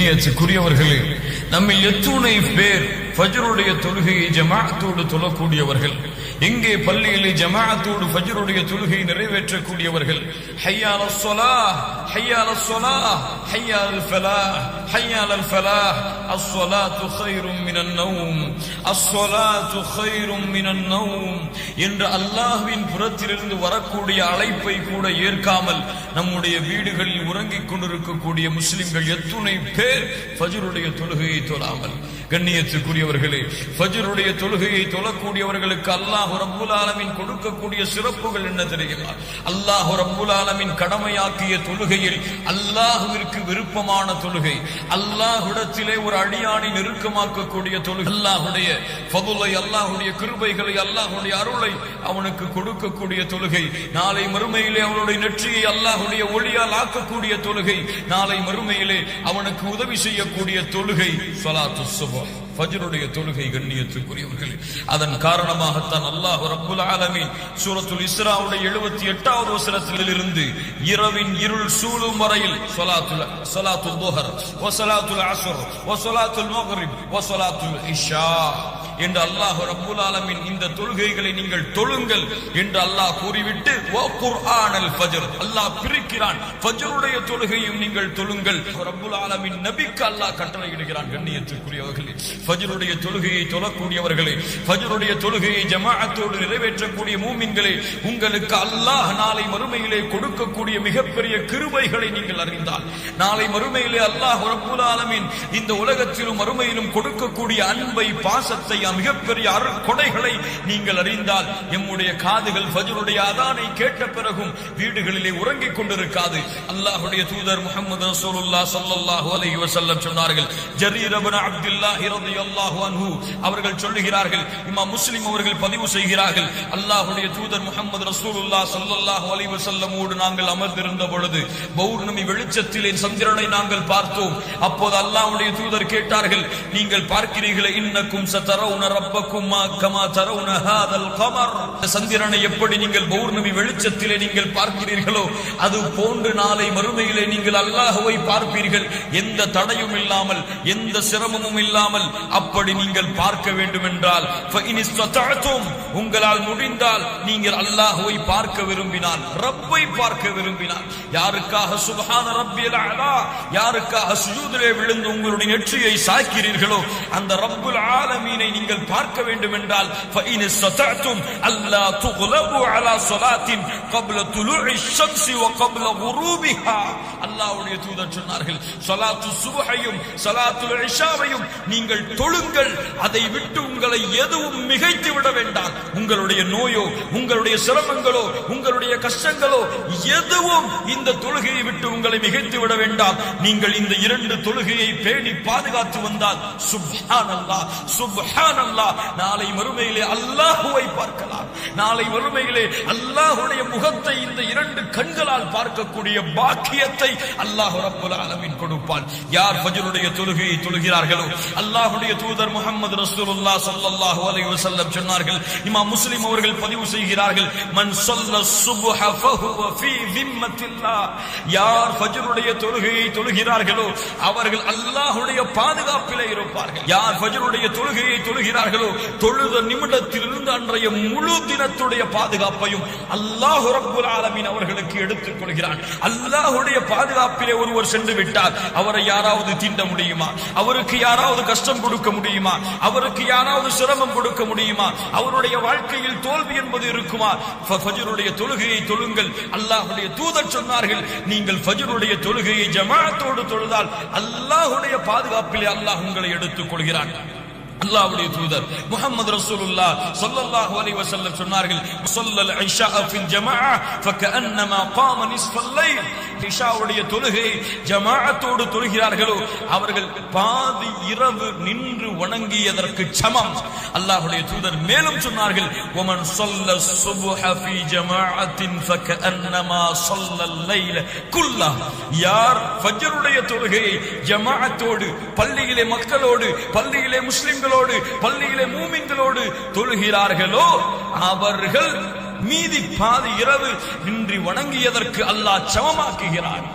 கண்ணியத்துக்குரியவர்களே, நம்மில் எத்துணை பேர் ஃபஜ்ருடைய தொழுகையை ஜமாஅத்தோடு தொழக்கூடியவர்கள்? எங்கே பள்ளியிலே ஜமாஅத்தோடு ஃபஜ்ருடைய தொழுகை நிறைவேற்றக்கூடியவர்கள்? ஹய்யா அலஸ் ஸலாஹ், ஹய்யா அலஸ் ஸலாஹ், ஹய்யா அல் ஃபலாஹ், ஹய்யா அல் ஃபலாஹ். அஸ்ஸலாத்து கைரும் மினன் நௌம், அஸ்ஸலாத்து கைரும் மினன் நௌம் என்ற அல்லாஹ்வின் புறத்திலிருந்து வரக்கூடிய அழைப்பை கூட ஏற்காமல் நம்முடைய வீடுகளில் உறங்கிக் கொண்டிருக்கக்கூடிய முஸ்லிம்கள் எத்துணை பேர் ஃபஜ்ருடைய தொழுகையை தொழாமல்? கண்ணியத்துக்குரியவர்களே, ஃபஜ்ருடைய தொழுகையை தொழக்கூடியவர்களுக்கு அல்லாஹ் ரப்புல் ஆலமீன் கொடுக்கக்கூடிய சிறப்புகள் என்ன தெரியுமா? அல்லாஹ் ரப்புல் ஆலமீன் கடமையாக்கிய தொழுகையில் அல்லாஹ்விற்கு விருப்பமான தொழுகை, அல்லாஹ்விடத்திலே ஒரு அடியானை நெருக்கமாக்கக்கூடிய தொழுகை, அல்லாஹ்வுடைய ஃபதுலை, அல்லாஹ்வுடைய கிருபைகளை, அல்லாஹ்வுடைய அருளை அவனுக்கு கொடுக்கக்கூடிய தொழுகை, நாளை மறுமையிலே அவனுடைய நெற்றியை அல்லாஹ்வுடைய ஒளியால் ஆக்கக்கூடிய தொழுகை, நாளை மறுமையிலே அவனுக்கு உதவி செய்யக்கூடிய தொழுகை ஸலாத்துஸ் சுப்ஹ், ஃபஜ்ருடைய தொழுகை. கண்ணியத்துக்குரியவர்களே, அதன் காரணமாகத்தான் அல்லாஹ் ரப்புல் ஆலமீன் சூரத்துல் இஸ்ராவுடைய 78வது வசனத்திலிருந்து இரவின் இருள் சூழும் வரையில் ஸலாத்துல் ظுஹர் வ ஸலாத்துல் அஸ்ர் வ ஸலாத்துல் மக்ரிப் வ ஸலாத்துல் இஷா என்று அல்லாஹ் ரப்புல் ஆலமீன் இந்த தொழுகைகளை நீங்கள் தொழுங்கள் என்று அல்லாஹ் கூறிவிட்டு வ குர்ஆனல் ஃபஜ்ர் அல்லாஹ் பிரிக்கிறான். ஃபஜ்ருடைய தொழுகையும் நீங்கள் தொழுங்கள். ரப்புல் ஆலமீன் நபிக்கு அல்லாஹ் கட்டளையிடுகிறான். கண்ணியத்துக்குரியவர்களே, ஃபஜ்ருடைய தொழுகையை தொழக்கூடியவர்களே, ஃபஜ்ருடைய தொழுகையை ஜமாஅத்தோடு நிறைவேற்றக்கூடிய மூமின்களே, உங்களுக்கு அல்லாஹ் நாளை மறுமையிலே கொடுக்கக்கூடிய மிகப்பெரிய கிருபைகளை நீங்கள் அறிந்தால், நாளை மறுமையிலே அல்லாஹ் ரப்புல் ஆலமீன் இந்த உலகத்திலும் மறுமையிலும் கொடுக்கக்கூடிய அன்பை, பாசத்தை, மிகப்பெரிய அருட்கொடைகளை நீங்கள் அறிந்தால், எம்முடைய காதுகள் ஃபஜ்ருடைய அதானை கேட்ட பிறகும் வீடுகளிலே உறங்கிக் கொண்டிருக்காது. அல்லாஹ்வுடைய தூதர் முஹம்மது ரசூலுல்லாஹ் ஸல்லல்லாஹு அலைஹி வஸல்லம் சொன்னார்கள், ஜரீர் இப்னு அப்துல்லாஹ் ரலியல்லாஹு அன்ஹு அவர்கள் சொல்லுகிறார்கள், இமாம் முஸ்லிம் அவர்கள் பதிவு செய்கிறார்கள், அல்லாஹ்வுடைய தூதர் முஹம்மது ரசூலுல்லாஹ் ஸல்லல்லாஹு அலைஹி வஸல்லமோடு நாங்கள் அமர்ந்திருந்த பொழுது பௌர்ணமி வெளிச்சத்திலே சந்திரனை நாங்கள் பார்த்தோம். அப்போது அல்லாஹ்வுடைய தூதர் கேட்டார்கள், நீங்கள் பார்க்கிறீர்களே, இன்னக்கும் சதரவுன ரப்பக்கும் கமா தரவுன ஹாதல் கமர், சந்திரனை எப்படி நீங்கள் பௌர்ணமி வெளிச்சத்திலே நீங்கள் பார்க்கிறீர்களோ அது போன்று நாளை மறுமையிலே நீங்கள் அல்லாஹ்வை பார்ப்பீர்கள். எந்த தடையும் இல்லாமல், எந்த சிரமமும் இல்லாமல் அப்படி நீங்கள் பார்க்க வேண்டும் என்றால் உங்களால் முடிந்தால் நீங்கள் அல்லாஹ்வை பார்க்க விரும்பினால், ரப்பை பார்க்க விரும்பினால், யாருக்காக சுப்ஹான ரப்பியல் அலா, யாருக்காக சுஜூதிலே விழுந்து உங்களுடைய நெற்றியை சாய்க்கிறீர்களோ அந்த ரப்புல் ஆலமீனை நீங்கள் பார்க்க வேண்டும் என்றால் அல்லா துக்லபு அலா ஸலாத்தின் قبل طلوع الشمس وقبل غروبها. அல்லாஹ்வுடைய தூதர் சொன்னார்கள், ஸலாத்து சுப்ஹையும் ஸலாத்துல் இஷாவையும் நீங்கள் தொழுங்கள், அதை விட்டு உங்களை எதுவும் மிகைத்து விட வேண்டாம். உங்களுடைய நோயோ, உங்களுடைய சிரமங்களோ, உங்களுடைய கஷ்டங்களோ எதுவும் இந்த தொழுகையை விட்டு உங்களை மிகைத்து விட வேண்டாம். நீங்கள் இந்த இரண்டு தொழுகையை பேணி பாதுகாத்து வந்தால் சுப்ஹானல்லாஹ் சுப்ஹானல்லாஹ், நாளை மறுமையிலே அல்லாஹ்வை பார்க்கலாம். நாளை மறுமையிலே அல்லாஹ்வுடைய முகத்தை இந்த இரண்டு கண்களால் பார்க்கக்கூடிய பாக்கியத்தை அல்லாஹ் ரப்புல் ஆலமீன் கொடுப்பான். யார் ஃபஜ்ருடைய தொழுகையை தொழுகிறார்களோ, அல்லாஹ்வுடைய தூதர் முஹம்மது ரசூலுல்லாஹ் ஸல்லல்லாஹு அலைஹி வஸல்லம் சொன்னார்கள், இமாம் முஸ்லிம் அவர்கள் பதிவு செய்கிறார்கள், மன் ஸல்ல சுப்ஹ ஃபஹுவ ஃபீ ஸிம்மத்தில்லாஹ், யார் ஃபஜ்ருடைய தொழுகையை தொழுகிறார்களோ அவர்கள் அல்லாஹ்வுடைய பாதுகாப்பிலே இருப்பார்கள். யார் ஃபஜ்ருடைய தொழுகையை தொழுகிறார்களோ தொழுத நிமிடத்திலிருந்து அன்றைய முழு தினத்துடைய பாதுகாப்பையும் அல்லாஹ் ரப்புல் ஆலமீன் அவர்களுக்கு எடுத்துக் கொள்கிறான். அல்லாஹ்வுடைய பாதுகாப்பிலே ஒருவர் சென்று விட்டார், அவரை யாராவது தீண்ட முடியுமா? அவருக்கு யாராவது கஷ்டம் கொடுக்க முடியுமா? அவருக்கு யாராவது சிரமம் கொடுக்க முடியுமா? அவருடைய வாழ்க்கையில் தோல்வி என்பது இருக்குமா? ஃபஜ்ருடைய தொழுகையை தொழுங்கள். அல்லாஹ்வுடைய தூதர் சொன்னார்கள், நீங்கள் ஃபஜ்ருடைய தொழுகையை ஜமாஅத்தோடு தொழுதால் அல்லாஹ்வுடைய பாதுகாப்பிலே அல்லாஹ் உங்களை எடுத்துக் கொள்கிறான். அல்லாஹ்வுடைய தூதர் முஹம்மது ரசூலுல்லாஹ் ஸல்லல்லாஹு அலைஹி வஸல்லம் சொன்னார்கள், ஸல்லல் இஷா ஃபில் ஜமாஅ ஃபகஅன்னமா காம நிஸ்ஃபல் லைல், இஷாவுடைய தொழுகை ஜமாஅத்தோடு தொழுகிறார்களோ அவர்கள் பாதி இரவு நின்று வணங்கியதற்கு சமம். அல்லாஹ்வுடைய தூதர் மேலும் சொன்னார்கள், வமன் ஸல்ல ஸுப்ஹ ஃபீ ஜமாஅத்தின் ஃபகஅன்னமா ஸல்லல் லைல குல்லஹ், யார் ஃபஜ்ருடைய தொழுகையை ஜமாஅத்தோடு பள்ளியிலே மக்களோடு, பள்ளியிலே முஸ்லிம்களோடு, பள்ளியிலே மூமின்களோடு தொழுகிறார்களோ அவர்கள் மீதி பாதி இரவு நின்று வணங்கியதற்கு அல்லாஹ் சமமாக்குகிறார்.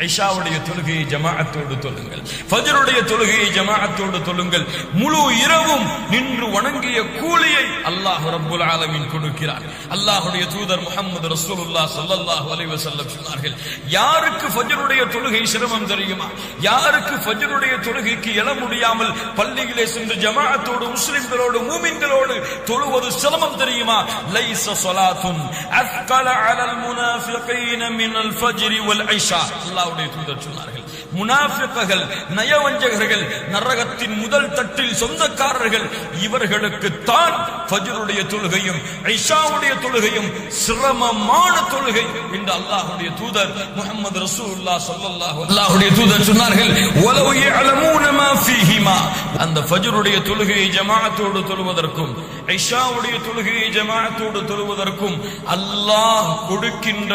இஷாவுடைய தொழுகையை ஜமாஅத்தோடு தொழுங்கள், ஃபஜ்ருடைய தொழுகையை ஜமாஅத்தோடு தொழுங்கள். முழு இரவும் நின்று வணங்கிய கூலியை அல்லாஹ் ரப்புல் ஆலமீன் கொடுக்கிறார். அல்லாஹ்வுடைய தூதர் முஹம்மது ரசூலுல்லாஹ் ஸல்லல்லாஹு அலைஹி வஸல்லம் சொன்னார்கள், யாருக்கு ஃபஜ்ருடைய தொழுகை சிரமம் தெரியுமா? யாருக்கு ஃபஜ்ருடைய தொழுகைக்கு எழ முடியாமல் பள்ளியிலே சென்று ஜமாஅத்தோடு முஸ்லிம்களோடு மூமின்களோடு தொழுவது சிரமம் தெரியுமா? லைஸ ஸலாத்துன் அஸ்கல அலல் முனாஃபிகீன மினல் ஃபஜ்ரி வல் இஷா. அல்லாஹ்வுடைய தூதர் சொன்னார்கள், முனாஃபிக்குகள், நயவஞ்சகர்கள், நரகத்தின் முதல் தட்டில் சொந்தக்காரர்கள், இவர்களுக்கு தான் ஃபஜ்ருடைய தொழுகையும் இஷாவுடைய தொழுகையும் சிரமமான தொழுகை என்று அல்லாஹ்வுடைய தூதர் முஹம்மது ரசூலுல்லாஹ் ஸல்லல்லாஹு அல்லாஹ்வுடைய தூதர் சொன்னார்கள். வலவ் யஅலமூன மா ஃபீஹிமா. அந்த ஃபஜ்ருடைய தொழுகையை ஜமாஅத்தோடு தொழுவதற்கும் இஷாவுடைய தொழுகையை ஜமாஅத்தோடு தொழுவதற்கும் அல்லாஹ் கொடுக்கின்ற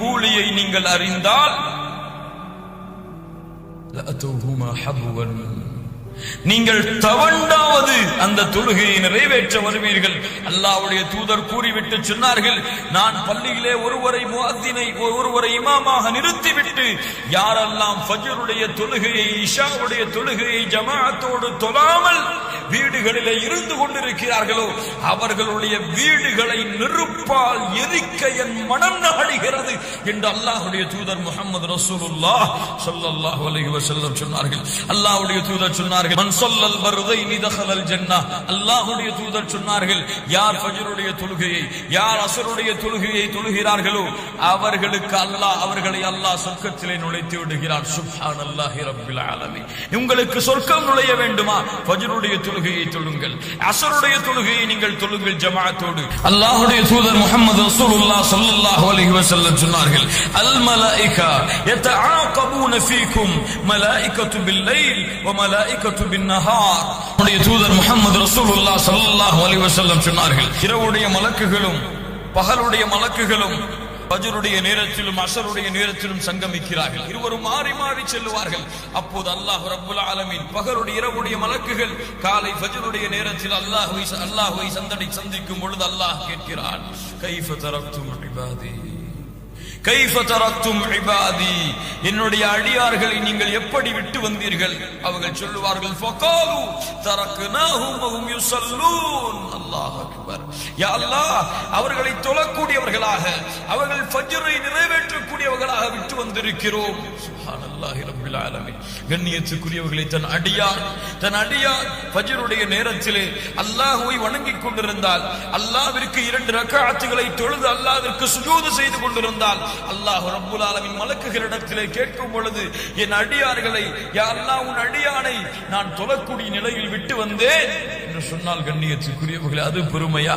கூலியை நீங்கள் அறிந்தால் நீங்கள் தவண்டாவது அந்த தொழுகையை நிறைவேற்ற வருவீர்கள். அல்லாஹ்வுடைய தூதர் கூறிவிட்டு சொன்னார்கள், நான் பள்ளியிலே ஒருவரை இமாமாக நிறுத்திவிட்டு யாரெல்லாம் ஃபஜ்ருடைய தொழுகையை இஷாவுடைய தொழுகையை ஜமாஅத்தோடு தொழாமல் வீடுகளிலே இருந்து கொண்டிருக்கிறார்களோ அவர்களுடைய வீடுகளை நெருப்பால் எரிக்க என் மனம் நாடுகிறது என்று அல்லாஹ்வுடைய தூதர் முஹம்மது ரசூலுல்லாஹ் ஸல்லல்லாஹு அலைஹி வஸல்லம் சொன்னார்கள். அல்லாஹ்வுடைய தூதர் சொன்னார்கள், மன் ஸல்லல் பர்தைனி தഖலல் ஜன்னah. அல்லாஹ்வுடைய தூதர் சொன்னார்கள், யார் ஃபஜ்ருடைய தொழுகையை யார் அஸ்ருடைய தொழுகையை தொழுகிறார்களோ அவர்களை அல்லாஹ் சொர்க்கத்திலே நுழைத்து விடுகிறார். சுப்ஹானல்லாஹி ரப்பில் ஆலமீன். உங்களுக்கு சொர்க்கம் நுழைய வேண்டுமா? ஃபஜ்ருடைய தொழுகையை தொழுங்கள், அஸ்ருடைய தொழுகையை நீங்கள் தொழுங்கள் ஜமாஅத்தோடு. அல்லாஹ்வுடைய தூதர் முஹம்மது ரசூலுல்லாஹ் ஸல்லல்லாஹு அலைஹி வஸல்லம் சொன்னார்கள், அல் மலாயிகா யதஆகபூன ஃபீக்கும் மலாயிகத்து பில்-லைல் வ மலாயிகத்து பின்-நஹார். நம்முடைய தூதர் முஹம்மது ரசூலுல்லாஹ் ஸல்லல்லாஹு அலைஹி வஸல்லம் சொன்னார்கள், இரவுடைய மலக்குகளும் பகலுடைய மலக்குகளும் ஃபஜ்ருடைய நேரத்திலும் அஸ்ருடைய நேரத்திலும் சங்கமிக்கிறார்கள். இருவரும் மாறி மாறி செல்வார்கள். அப்போது அல்லாஹ் ரப்புல் ஆலமீன் பகலுடைய இரவுடைய மலக்குகள் காலை ஃபஜ்ருடைய நேரத்தில் அல்லாஹ்வை சந்திக்கும் பொழுது அல்லாஹ் கேட்கிறான், கைஃப தரக்தும் இபாதி கைஃப தரக்தும் இபாதி, என்னுடைய அடியார்களை நீங்கள் எப்படி விட்டு வந்தீர்கள்? அவர்கள் சொல்லுவார்கள், ஃபகாலு தரக்னாஹும் வஹும் யுஸல்லூன். அல்லாஹ் அக்பர். யா அல்லாஹ், அவர்களை தொழக்கூடியவர்களாக அவர்கள் ஃபஜ்ரை நிறைவேற்றக்கூடியவர்களாக விட்டு வந்திருக்கிறோம். சுப்ஹானல்லாஹி ரப்பில் ஆலமீன். கண்ணியத்துக்குரியவர்களை, தன் அடியார் ஃபஜ்ருடைய நேரத்திலே அல்லாஹ்வை வணங்கிக் கொண்டிருந்தால், அல்லாஹ்விற்கு 2 ரக்அத்துகளை தொழுது அல்லாஹ்விற்கு சுஜூது செய்து கொண்டிருந்தால், அல்லாஹ் ரப்புல் ஆலமீன் மலக்குகளிடத்திலே கேட்கும் பொழுது, என் அடியார்களை யா அல்லாஹ் உன் அடியானை நான் தொழக்கூடிய நிலையில் விட்டு வந்தேன் என்று சொன்னால், கண்ணியத்துக்குரியவர்களே, அது பெருமையா?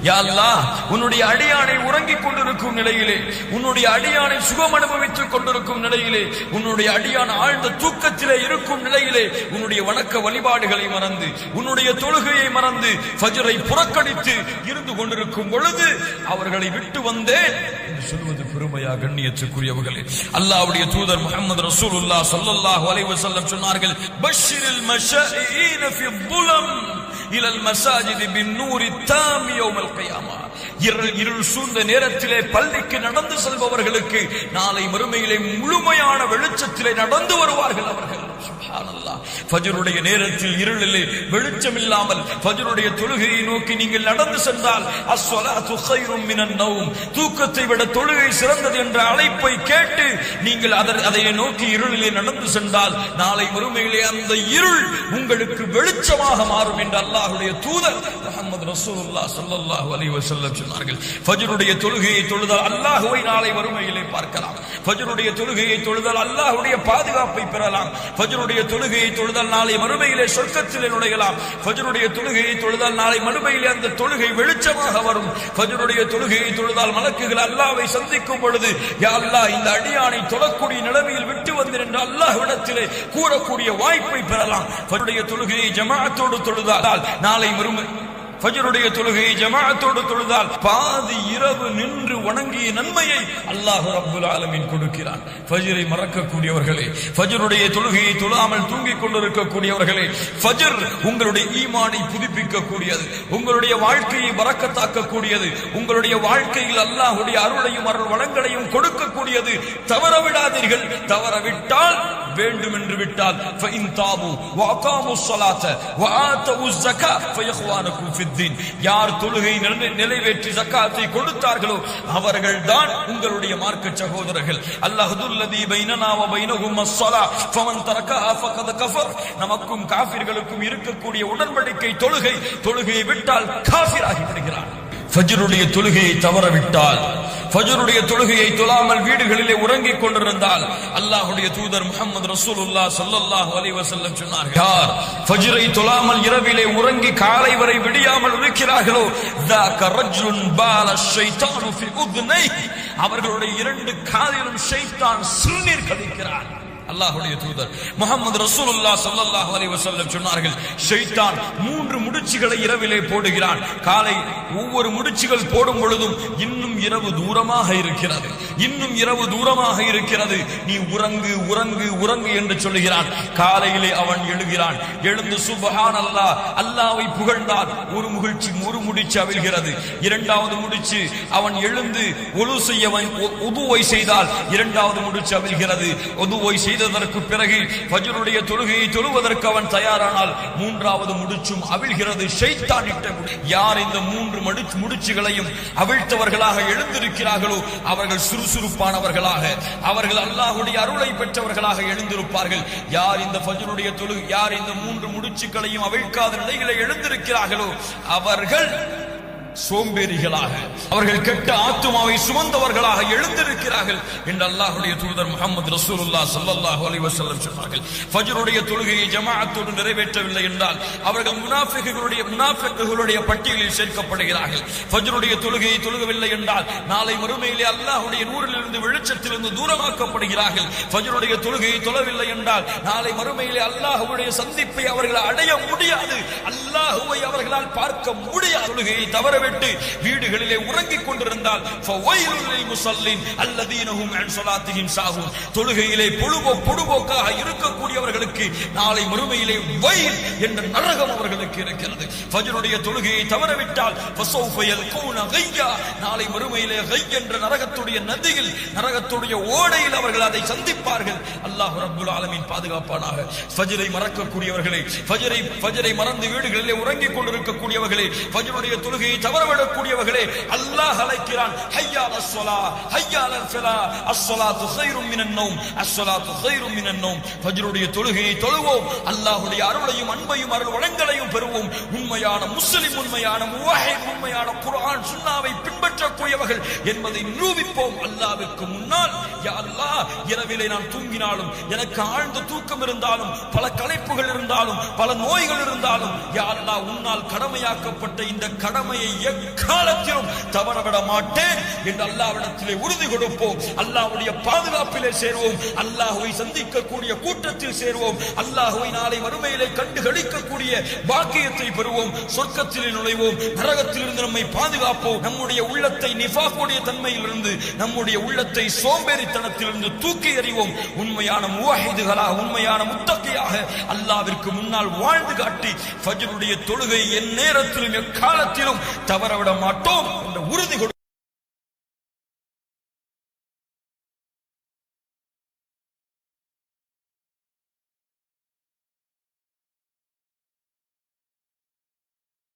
யா அல்லாஹ், உன்னுடைய அடியானை உறங்கிக் கொண்டிருக்கும் நிலையிலே, உன்னுடைய அடியானை சுகம் அனுபவித்துக் கொண்டிருக்கும் நிலையிலே, உன்னுடைய அடியான் ஆழ்ந்த தூக்கத்திலே இருக்கும் நிலையிலே உன்னுடைய வணக்க வழிபாடுகளை மறந்து உன்னுடைய தொழுகையை மறந்து ஃபஜ்ரை புறக்கணித்து இருந்து கொண்டிருக்கும் பொழுது அவர்களை விட்டு வந்தேன் என்று சொல்வது பெருமையா? கண்ணியத்துக்குரியவர்களே, அல்லாஹ்வுடைய தூதர் முஹம்மது ரசூலுல்லாஹ் ஸல்லல்லாஹு அலைஹி வஸல்லம் சொன்னார்கள், பஷ்ஷிரில் மஷாயீன ஃபி ظுலம் இலல் மசாஜிதி பின்-நூரி தாமி யௌமல் கியாமா. இருள் சூழ்ந்த நேரத்திலே பள்ளிக்கு நடந்து செல்பவர்களுக்கு நாளை மறுமையிலே முழுமையான வெளிச்சத்திலே நடந்து வருவார்கள் அவர்கள். சுப்ஹானல்லாஹ். ஃபஜ்ருடைய நேரத்தில் இருளிலே வெளிச்சம் இல்லாமல் ஃபஜ்ருடைய தொழுகையை நோக்கி நீங்கள் நடந்து சென்றால், அஸ்ஸலாத்து கைரும் மினன் நௌம், தூக்கத்தை விட தொழுகை சிறந்தது என்ற அழைப்பை கேட்டு நீங்கள் அதை நோக்கி இருளிலே நடந்து சென்றால், நாளை மறுமையிலே அந்த இருள் உங்களுக்கு வெளிச்சமாக மாறும் என்று அல்லாஹ்வுடைய தூதர் முஹம்மது ரசூலுல்லாஹ் ஸல்லல்லாஹு அலைஹி வஸல்லம் சொன்னார்கள். ஃபஜ்ருடைய தொழுகையை தொழுதால் அல்லாஹ்வை நாளை மறுமையிலே பார்க்கலாம். ஃபஜ்ருடைய தொழுகையை தொழுதால் அல்லாஹ்வுடைய பாதுகாப்பை பெறலாம். ஃபஜ்ருடைய தொழுகையை தொழுதால் நாளை மறுமையிலே சொர்க்கத்திலே நுழையலாம். ஃபஜ்ருடைய தொழுகையை தொழுதால் நாளை மறுமையிலே அந்த தொழுகை வெளிச்சமாக வரும். ஃபஜ்ருடைய தொழுகையை தொழுதால் மலக்குகள் அல்லாஹ்வை சந்திக்கும் பொழுது, யா அல்லாஹ், இந்த அடியானை தொழக்கூடிய நிலைமையில் விட்டு வந்தேன் என்று அல்லாஹ்விடத்திலே கூறக்கூடிய வாய்ப்பை பெறலாம். ஃபஜ்ருடைய தொழுகையை ஜமாஅத்தோடு தொழுதால் நாளை ஃபஜ்ருடைய தொழுகையை ஜமாஅத்தோடு தொழுதால் பாதி இரவு நின்று வணங்கிய நன்மையை அல்லாஹ் ரப்புல் ஆலமீன் கொடுக்கிறான். ஃபஜ்ரை மறக்கக்கூடியவர்களே, ஃபஜ்ருடைய தொழுகையை தொழாமல் தூங்கிக் கொண்டிருக்கக்கூடியவர்களே, ஃபஜ்ர் உங்களுடைய ஈமானை புதுப்பிக்க கூடியது, உங்களுடைய வாழ்க்கையை பரக்கத்தாக்க கூடியது, உங்களுடைய வாழ்க்கையில் அல்லாஹ்வுடைய அருளையும் அருள் வளங்களையும் கொடுக்கக்கூடியது. தவற விடாதீர்கள். தவறவிட்டால் வேண்டும் என்று விட்டால் فإن تابوا وأقاموا الصلاة وآتوا الزكاة فإخوانكم في الدين. யார் தொழுகை நிறைவேற்றி ஜகாத்தை கொடுத்தார்களோ அவர்கள்தான் உங்களுடைய மார்க்க சகோதரர்கள். அல்லாஹுல்லதி பைனனா வ பைனஹும் அஸ்ஸலா ஃபமன் தரக்கஹா ஃபகத் கஃபர். நமக்கும் காஃபிர்களுக்கும் இருக்கக்கூடிய உடன்படிக்கை தொழுகையை விட்டால் காஃபிராகி விடுகிறான். ஃபஜ்ருடைய தொழுகையை தவறவிட்டால், ஃபஜ்ருடைய தொழுகையை தொழாமல் வீடுகளிலே உறங்கிக் கொண்டிருந்தால் அல்லாஹ்வுடைய தூதர் முஹம்மது ரசூலுல்லாஹ் ஸல்லல்லாஹு அலைஹி வஸல்லம் சொன்னார்கள், யார் ஃபஜ்ரை தொழாமல் இரவிலே உறங்கி காலை வரை விடியாமல் இருக்கிறார்களோ ذاك رجل بال الشيطان في اذنيه. அவர்களுடைய இரண்டு காதிலும் ஷைத்தான் சிறுநீர் கழிக்கிறான். அல்லாஹ்வுடைய தூதர் முஹம்மது ரசூலுல்லாஹ் ஸல்லல்லாஹு அலைஹி வஸல்லம் சொன்னார்கள், ஷைத்தான் 3 முடிச்சுகளை இரவிலே போடுகிறான். காலை ஒவ்வொரு முடிச்சுகள் போடும் பொழுதும் இன்னும் இரவு தூரமாக இருக்கிறது, இன்னும் இரவு தூரமாக இருக்கிறது, நீ உறங்கு உறங்கு உறங்கு என்று சொல்லுகிறான். காலையிலே அவன் எழுகிறான். எழுந்து சுப்ஹானல்லாஹ் அல்லாஹ்வை புகழ்ந்தால் ஒரு முடிச்சு அவிழ்கிறது. இரண்டாவது முடிச்சு அவன் எழுந்து ஒழு செய்ய உதுவை செய்தால் இரண்டாவது முடிச்சு அவிழ்கிறது. உதுவை செய்ததற்கு பிறகு ஃபஜ்ருடைய தொழுகையை தொழுவதற்கு அவன் தயாரானால் மூன்றாவது முடிச்சும் அவிழ்கிறது. ஷைத்தான் இட்ட யார் இந்த 3 முடிச்சுகளையும் அவிழ்த்தவர்களாக எழுந்திருக்கிறார்களோ அவர்கள் சுறுசுறுப்பானவர்களாக, அவர்கள் அல்லாஹ்வுடைய அருளை பெற்றவர்களாக எழுந்திருப்பார்கள். யார் இந்த ஃபஜ்ருடைய தொழுகை, யார் இந்த 3 முடிச்சுகளையும் அவிழ்க்காத நிலையிலே எழுந்திருக்கிறார்களோ அவர்கள் சோம்பேறிகளாக, அவர்கள் கெட்ட ஆத்துமாவை சுமந்தவர்களாக எழுந்திருக்கிறார்கள் என்று அல்லாஹ்வுடைய தூதர் முஹம்மது ரசூலுல்லாஹ் ஸல்லல்லாஹு அலைஹி வஸல்லம் சொன்னார்கள். ஃபஜ்ருடைய தொழுகையை ஜமாஅத்தோடு நிறைவேற்றவில்லை என்றால் அவர்கள் முனாஃபிக்குகளுடைய பட்டியலில் சேர்க்கப்படுகிறார்கள். ஃபஜ்ருடைய தொழுகையை தொழுகவில்லை என்றால் நாளை மறுமையிலே அல்லாஹ்வுடைய நூரிலிருந்து வெளிச்சத்திலிருந்து தூரமாக்கப்படுகிறார்கள். ஃபஜ்ருடைய தொழுகையை தொழவில்லை என்றால் நாளை மறுமையிலே அல்லாஹ்வுடைய சந்திப்பை அவர்கள் அடைய முடியாது, அல்லாஹ்வை அவர்களால் பார்க்க முடியாது. தொழுகையை தவற விட்டு வீடுகளிலே உறங்கிக் கொண்டிருந்தால் தொழுகையிலே பொழுபோக்காக இருக்கக்கூடியவர்களுக்கு நாளை மறுமையிலே வயல் என்ற நரகம் அவர்களுக்கு இருக்கிறது. ஃபஜ்ருடைய தொழுகையை தவறவிட்டால் நாளை மறுமையிலே கை என்ற நரகத்துடைய நதியில், நரகத்துடைய ஓடையில் அவர்கள் அதை சந்திப்பார்கள். அல்லாஹ் ரப்புல் ஆலமீன் பாதுகாப்பானாக. ஃபஜ்ரை மறக்கக்கூடியவர்களே, ஃபஜ்ரை மறந்து வீடுகளிலே உறங்கிக் கொண்டிருக்கக்கூடியவர்களே, ஃபஜ்ருடைய தொழுகையை தவறவிடக்கூடியவர்களே, அல்லாஹ் அழைக்கிறான், ஹய்யா அலஸ் ஸலாஹ் ஹய்யா அலல் ஃபலாஹ், அஸ்ஸலாத்து கைரும் மினன் நௌம், அஸ்ஸலாத்து கைரும் மினன் நௌம். ஃபஜ்ருடைய தொழுகையை தொழுவோம், அல்லாஹ்வுடைய அருளையும் அன்பையும் அருள் வளங்களையும் பெறுவோம். உண்மையான முஸ்லிம், உண்மையான முவஹித், உண்மையான குர்ஆன் சுன்னாவை பின்பற்றக்கூடியவர்கள் என்பதை நிரூபிப்போம். அல்லாஹ்வுக்கு முன்னால், யா அல்லாஹ், இரவிலே நான் தூங்கினாலும், எனக்கு ஆழ்ந்த தூக்கம் இருந்தாலும், பல களைப்புகள் இருந்தாலும், பல நோய்கள் இருந்தாலும், யா அல்லாஹ், உன்னால் கடமையாக்கப்பட்ட இந்த கடமையை எக்காலத்திலும் தவறவிட மாட்டேன் என்று அல்லாஹ்விடத்திலே உறுதி கொடுப்போம். அல்லாஹ்வுடைய பாதுகாப்பிலே சேர்வோம், அல்லாஹ்வை சந்திக்கக்கூடிய கூட்டத்தில் சேர்வோம், அல்லாஹ்வை நாளை மறுமையிலே கண்டு களிக்கக்கூடிய பாக்கியத்தை பெறுவோம், சொர்க்கத்திலே நுழைவோம், நரகத்திலிருந்து நம்மை பாதுகாப்போம். நம்முடைய உள்ளத்தை நிஃபாக்குடைய தன்மையிலிருந்து, நம்முடைய உள்ளத்தை சோம்பேறித்தனத்திலிருந்து தூக்கி எறிவோம். உண்மையான முவஹிதுகளாக, உண்மையான முத்தகியாக அல்லாஹ்விற்கு முன்னால் வாழ்ந்து காட்டி ஃபஜ்ருடைய தொழுகை என் நேரத்திலும் எக்காலத்திலும் தவறவிட மாட்டோம் என்ற உறுதி